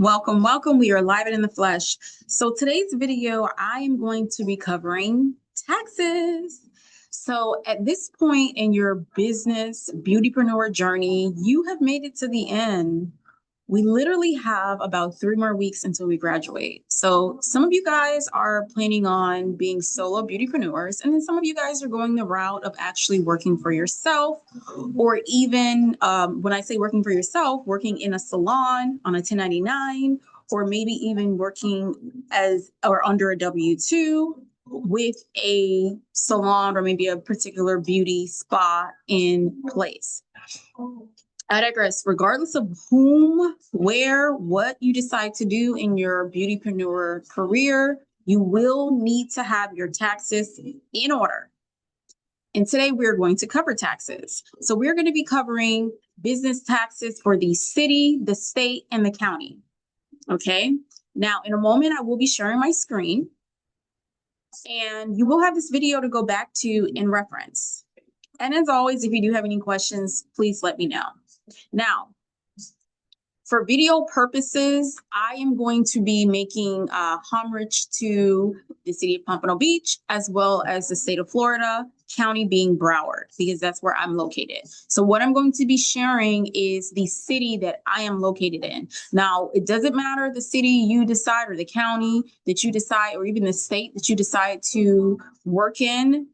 Welcome, welcome. We are live and in the flesh. So today's video, I am going to be covering taxes. So at this point in your business beautypreneur journey, you have made it to the end. We literally have about 3 more weeks until we graduate. So some of you guys are planning on being solo beautypreneurs, and then some of you guys are going the route of actually working for yourself, or even when I say working for yourself, working in a salon on a 1099, or maybe even working as or under a W-2 with a salon or maybe a particular beauty spa in place. I digress. Regardless of whom, where, what you decide to do in your beautypreneur career, you will need to have your taxes in order. And today we're going to cover taxes. So we're going to be covering business taxes for the city, the state, and the county. Okay. Now, in a moment, I will be sharing my screen, and you will have this video to go back to in reference. And as always, if you do have any questions, please let me know. Now, for video purposes, I am going to be making homage to the city of Pompano Beach, as well as the state of Florida, county being Broward, because that's where I'm located. So what I'm going to be sharing is the city that I am located in. Now, it doesn't matter the city you decide or the county that you decide, or even the state that you decide to work in.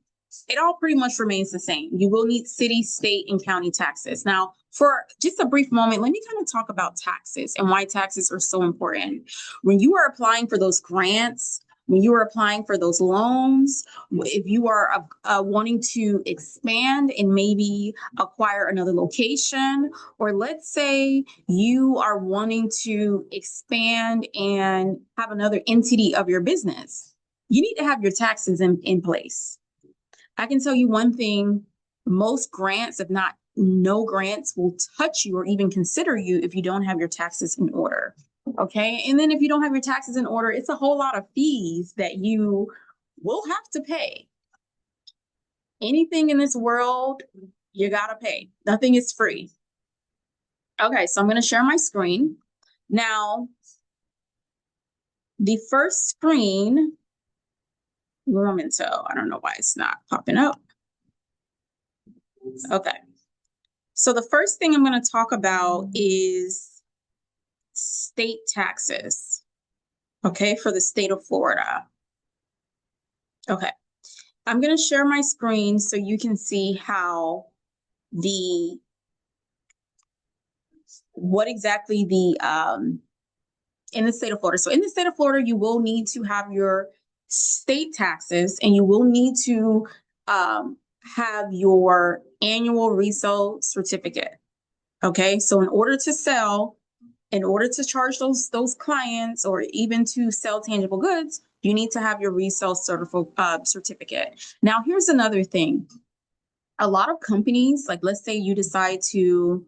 It all pretty much remains the same. You will need city, state, and county taxes. Now, for just a brief moment, let me kind of talk about taxes and why taxes are so important. When you are applying for those grants, when you are applying for those loans, if you are wanting to expand and maybe acquire another location, or let's say you are wanting to expand and have another entity of your business, you need to have your taxes in place. I can tell you one thing, most grants, if not no grants, will touch you or even consider you if you don't have your taxes in order. Okay. And then if you don't have your taxes in order, it's a whole lot of fees that you will have to pay. Anything in this world, you got to pay. Nothing is free. Okay. So I'm going to share my screen. Now, the first screen, I don't know why it's not popping up. Okay. So the first thing I'm going to talk about is state taxes, okay, for the state of Florida. Okay. I'm going to share my screen so you can see how what exactly in the state of Florida. So in the state of Florida, you will need to have your state taxes, and you will need to have your annual resale certificate. Okay, so in order to sell, in order to charge those clients, or even to sell tangible goods, you need to have your resale certificate. Now, here's another thing. A lot of companies, like let's say you decide to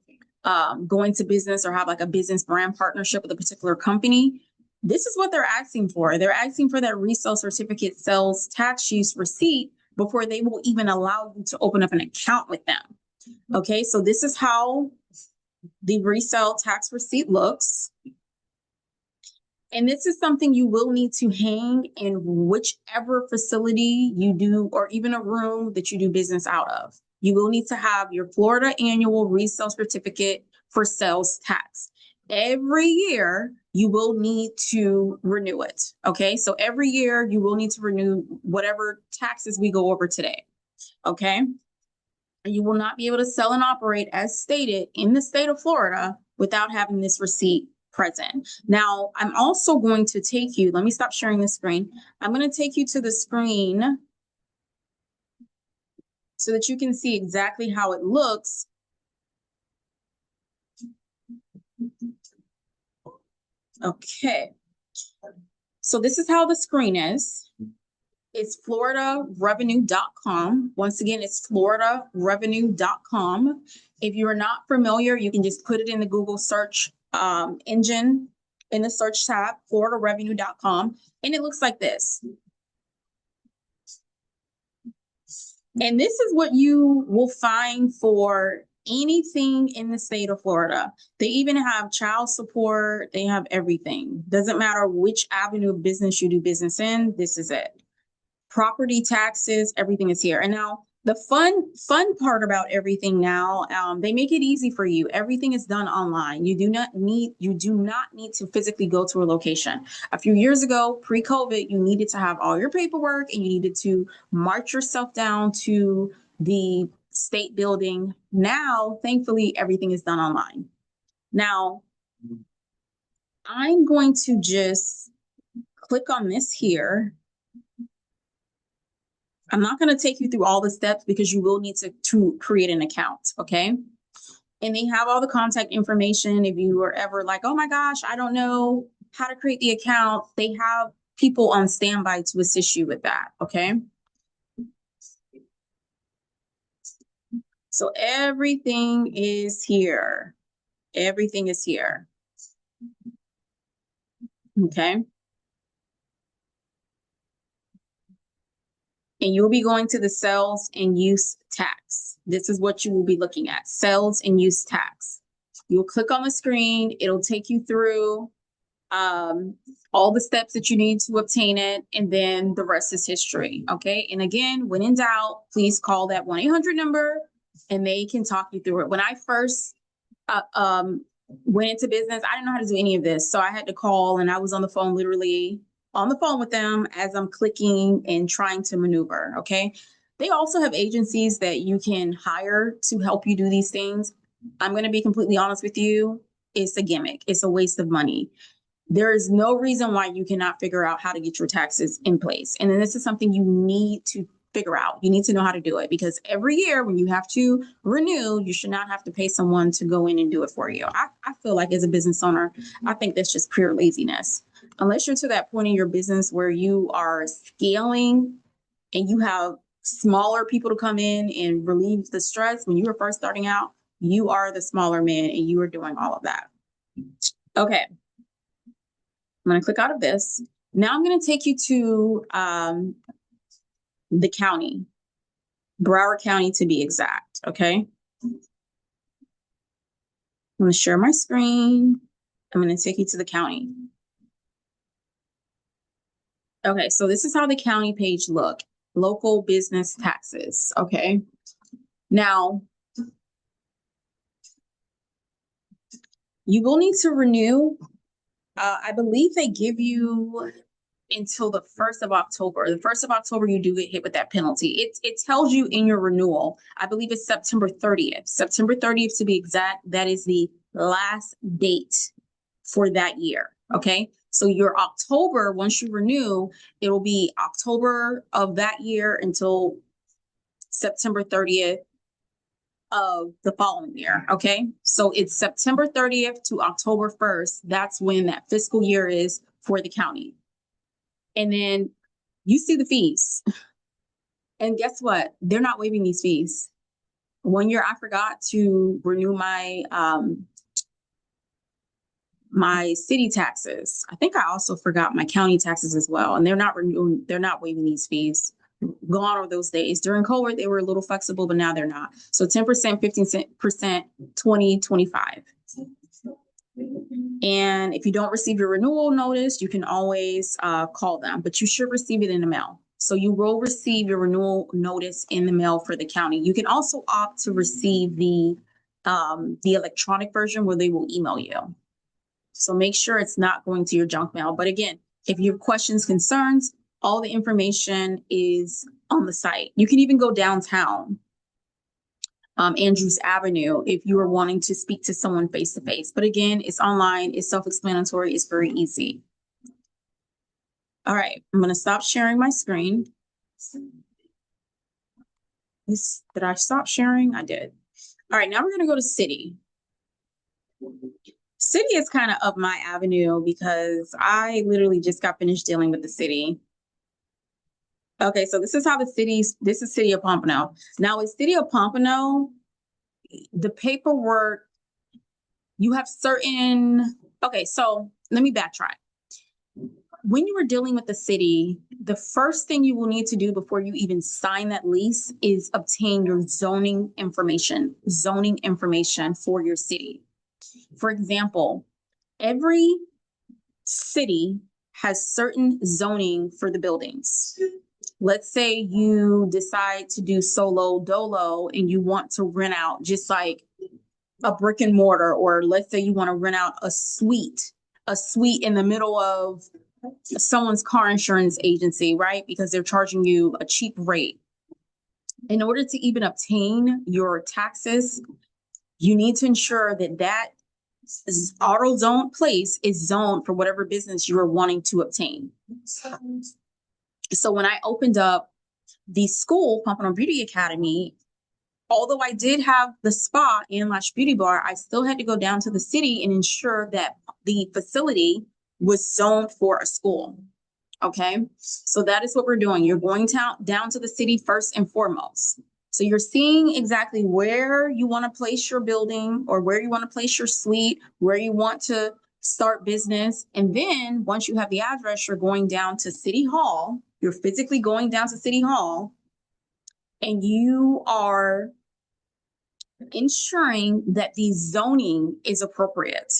go into business or have like a business brand partnership with a particular company, this is what they're asking for. They're asking for that resale certificate, sales tax use receipt, before they will even allow you to open up an account with them. Okay, so this is how the resale tax receipt looks. And this is something you will need to hang in whichever facility you do, or even a room that you do business out of. You will need to have your Florida annual resale certificate for sales tax. Every year, you will need to renew it. Okay, so every year you will need to renew whatever taxes we go over today. Okay. You will not be able to sell and operate as stated in the state of Florida without having this receipt present. Now, I'm also going to take you, let me stop sharing the screen. I'm going to take you to the screen so that you can see exactly how it looks. Okay. So this is how the screen is. It's floridarevenue.com. Once again, it's floridarevenue.com. If you're not familiar, you can just put it in the Google search engine in the search tab, floridarevenue.com, and it looks like this. And this is what you will find for anything in the state of Florida. They even have child support. They have everything. Doesn't matter which avenue of business you do business in, this is it. Property taxes, everything is here. And now the fun part about everything now, they make it easy for you. Everything is done online. You do not need to physically go to a location. A few years ago, pre-COVID, you needed to have all your paperwork and you needed to march yourself down to the state building. Now, thankfully, everything is done online. Now, I'm going to just click on this here. I'm not going to take you through all the steps because you will need to create an account, okay? And they have all the contact information. If you were ever like, oh my gosh, I don't know how to create the account, they have people on standby to assist you with that, okay? So everything is here. Everything is here. Okay. And you'll be going to the sales and use tax. This is what you will be looking at, sales and use tax. You'll click on the screen. It'll take you through all the steps that you need to obtain it, and then the rest is history. Okay. And again, when in doubt, please call that 1-800 number and they can talk you through it. When I first went into business, I didn't know how to do any of this. So I had to call, and I was on the phone, literally on the phone with them as I'm clicking and trying to maneuver. Okay. They also have agencies that you can hire to help you do these things. I'm going to be completely honest with you. It's a gimmick. It's a waste of money. There is no reason why you cannot figure out how to get your taxes in place. And then this is something you need to figure out. You need to know how to do it, because every year when you have to renew, you should not have to pay someone to go in and do it for you. I feel like as a business owner, I think that's just pure laziness. Unless you're to that point in your business where you are scaling and you have smaller people to come in and relieve the stress. When you were first starting out, you are the smaller man and you are doing all of that. Okay. I'm going to click out of this. Now I'm going to take you to the county, Broward County to be exact. Okay. I'm going to share my screen. I'm going to take you to the county. Okay. So this is how the county page look. Local business taxes. Okay. Now, you will need to renew. I believe they give you until the 1st of October. The 1st of October, you do get hit with that penalty. It tells you in your renewal. I believe it's September 30th. September 30th to be exact. That is the last date for that year. Okay. So your October, once you renew, it will be October of that year until September 30th of the following year. Okay. So it's September 30th to October 1st. That's when that fiscal year is for the county. And then you see the fees. And guess what? They're not waiving these fees. One year I forgot to renew my my city taxes. I think I also forgot my county taxes as well. And they're not waiving these fees. Gone are those days. During COVID, they were a little flexible, but now they're not. So 10%, 15%, 20, 25. And if you don't receive your renewal notice, you can always call them, but you should receive it in the mail. So you will receive your renewal notice in the mail for the county. You can also opt to receive the electronic version where they will email you. So make sure it's not going to your junk mail. But again, if you have questions, concerns, all the information is on the site. You can even go downtown, Andrews Avenue, if you are wanting to speak to someone face to face. But again, it's online, it's self-explanatory, it's very easy. All right, I'm going to stop sharing my screen. Did I stop sharing? I did. All right, now we're going to go to city. City is kind of up my avenue because I literally just got finished dealing with the city. Okay, so this is how this is City of Pompano. Now, with City of Pompano, the paperwork, you have certain, okay, so let me backtrack. when you are dealing with the city, the first thing you will need to do before you even sign that lease is obtain your zoning information for your city. For example, every city has certain zoning for the buildings. Let's say you decide to do solo dolo and you want to rent out just like a brick and mortar, or let's say you want to rent out a suite in the middle of someone's car insurance agency, right? Because they're charging you a cheap rate. In order to even obtain your taxes, you need to ensure that that auto zone place is zoned for whatever business you are wanting to obtain. So when I opened up the school, Pompano Beauty Academy, although I did have the spa and Lash Beauty Bar, I still had to go down to the city and ensure that the facility was zoned for a school. Okay, so that is what we're doing. You're going down to the city first and foremost. So you're seeing exactly where you want to place your building or where you want to place your suite, where you want to start business. And then once you have the address, you're going down to City Hall. You're physically going down to City Hall and you are ensuring that the zoning is appropriate.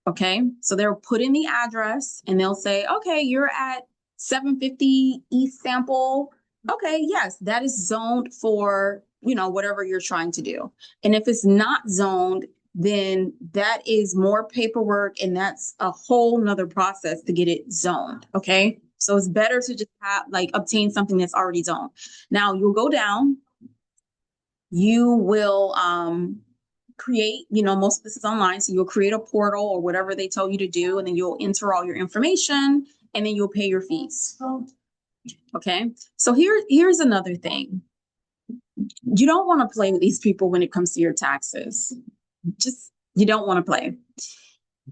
Okay, so they'll put in the address and they'll say, okay, you're at 750 East Sample. Okay, yes, that is zoned for, whatever you're trying to do. And if it's not zoned, then that is more paperwork and that's a whole nother process to get it zoned. Okay, so it's better to just obtain something that's already zoned. Now you'll go down, you will create, most of this is online, so you'll create a portal or whatever they tell you to do, and then you'll enter all your information and then you'll pay your fees. Okay, so here's another thing. You don't want to play with these people when it comes to your taxes. You don't want to play.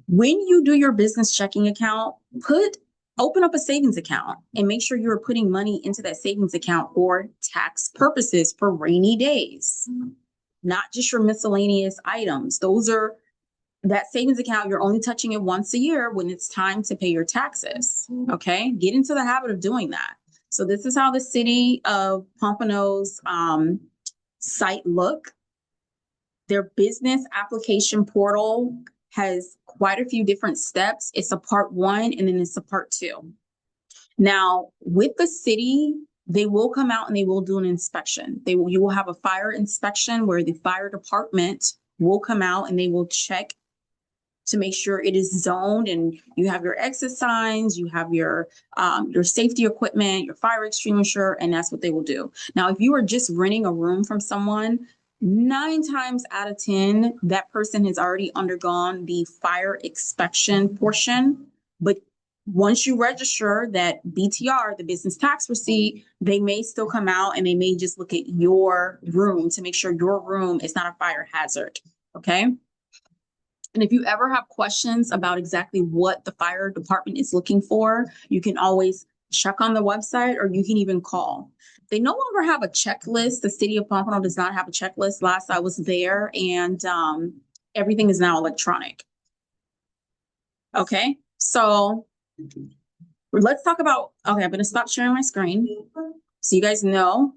When you do your business checking account, open up a savings account and make sure you're putting money into that savings account for tax purposes, for rainy days, not just your miscellaneous items. That savings account, you're only touching it once a year when it's time to pay your taxes. Okay, get into the habit of doing that. So this is how the city of Pompano's site look. Their business application portal has quite a few different steps. It's a part 1 and then it's a part 2. Now, with the city, they will come out and they will do an inspection. You will have a fire inspection where the fire department will come out and they will check to make sure it is zoned and you have your exit signs, you have your safety equipment, your fire extinguisher, and that's what they will do. Now, if you are just renting a room from someone, 9 times out of 10, that person has already undergone the fire inspection portion. But once you register that BTR, the business tax receipt, they may still come out and they may just look at your room to make sure your room is not a fire hazard. Okay. And if you ever have questions about exactly what the fire department is looking for, you can always check on the website or you can even call. They no longer have a checklist. The city of Pompano does not have a checklist. Last I was there, and everything is now electronic. Okay, so let's talk about, okay, I'm going to stop sharing my screen so you guys know.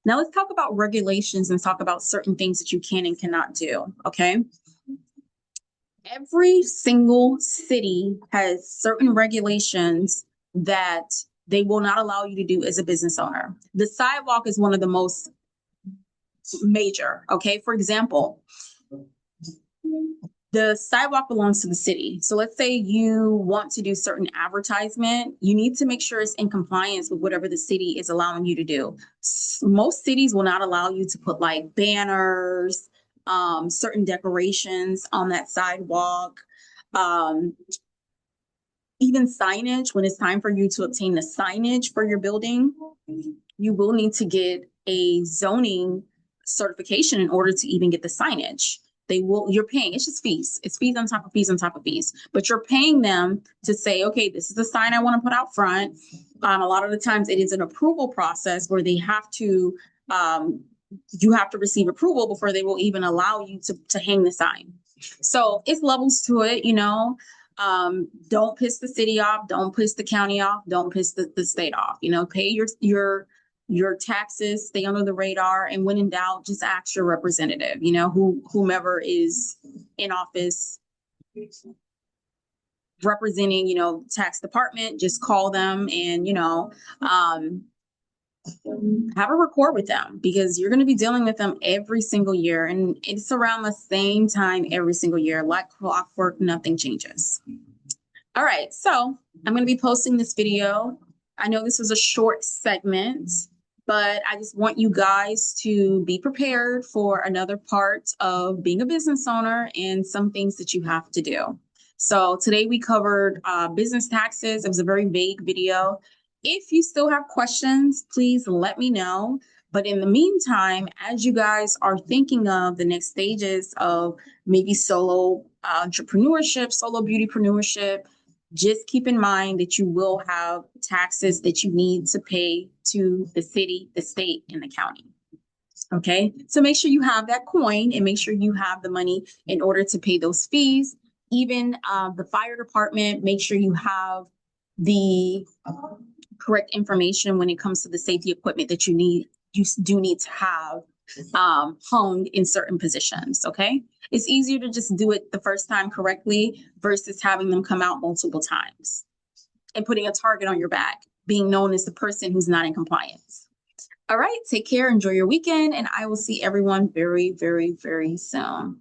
Now let's talk about regulations and talk about certain things that you can and cannot do, okay? Every single city has certain regulations that they will not allow you to do as a business owner. The sidewalk is one of the most major, okay? For example, the sidewalk belongs to the city. So let's say you want to do certain advertisement, you need to make sure it's in compliance with whatever the city is allowing you to do. Most cities will not allow you to put like banners, certain decorations on that sidewalk, even signage. When it's time for you to obtain the signage for your building, you will need to get a zoning certification in order to even get the signage. You're paying, it's just fees. It's fees on top of fees on top of fees, but you're paying them to say, okay, this is the sign I want to put out front. A lot of the times it is an approval process where they have to, you have to receive approval before they will even allow you to hang the sign. So it's levels to it, Don't piss the city off. Don't piss the county off. Don't piss the state off. You know, pay your taxes, stay under the radar, and when in doubt, just ask your representative, you know, whomever is in office representing, you know, tax department, just call them and, you know, have a rapport with them because you're going to be dealing with them every single year. And it's around the same time every single year, like clockwork, nothing changes. All right, so I'm going to be posting this video. I know this was a short segment, but I just want you guys to be prepared for another part of being a business owner and some things that you have to do. So today we covered business taxes. It was a very vague video. If you still have questions, please let me know. But in the meantime, as you guys are thinking of the next stages of maybe solo entrepreneurship, solo beautypreneurship, just keep in mind that you will have taxes that you need to pay to the city, the state, and the county. Okay, so make sure you have that coin and make sure you have the money in order to pay those fees. Even the fire department, make sure you have the correct information when it comes to the safety equipment that you need. You do need to have honed in certain positions. Okay, it's easier to just do it the first time correctly versus having them come out multiple times and putting a target on your back, being known as the person who's not in compliance. All right, take care, enjoy your weekend, and I will see everyone very, very, very soon.